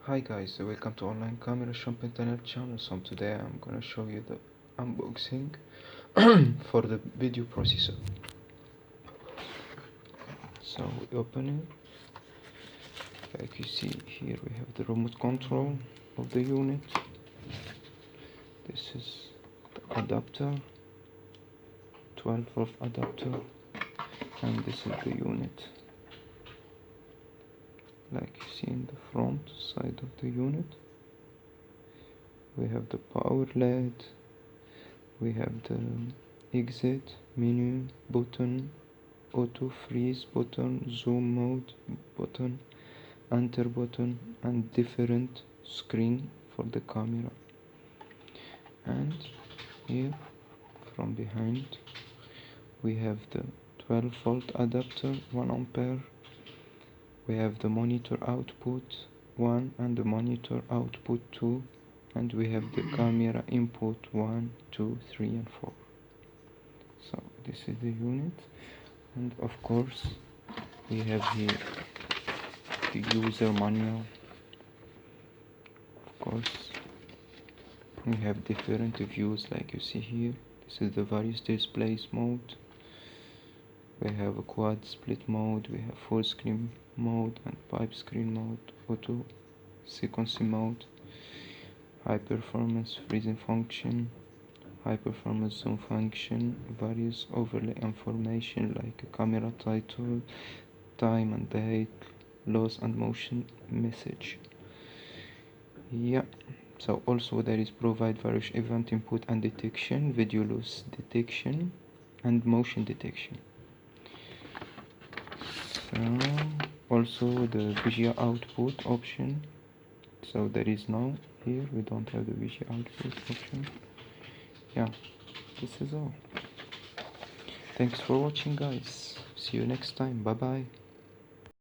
Hi guys, welcome to OnlineCameraShop.NL channel. So today I'm gonna show you the unboxing for the video processor. So we open it. Like you see here, we have the remote control of the unit. This is the adapter, 12-volt adapter, and this is the unit. Like you see in the front side of the unit, we have the power LED, we have the exit menu button, auto freeze button, zoom mode button, enter button, and different screen for the camera. And here from behind we have the 12-volt adapter, 1 ampere. We have the monitor output 1 and the monitor output 2, and we have the camera input 1, 2, 3 and 4. So this is the unit, and of course we have here the user manual. Of course we have different views, like you see here. This is the various displays mode. We have a quad split mode, we have full screen mode and pipe screen mode, auto sequencing mode, high performance freezing function, high performance zoom function, various overlay information like a camera title, time and date, loss and motion message. Yeah, so also there is provide various event input and detection, video loss detection and motion detection. So also the VGA output option. So there is no here, we don't have the VGA output option. Yeah, this is all. Thanks for watching guys. See you next time. Bye bye.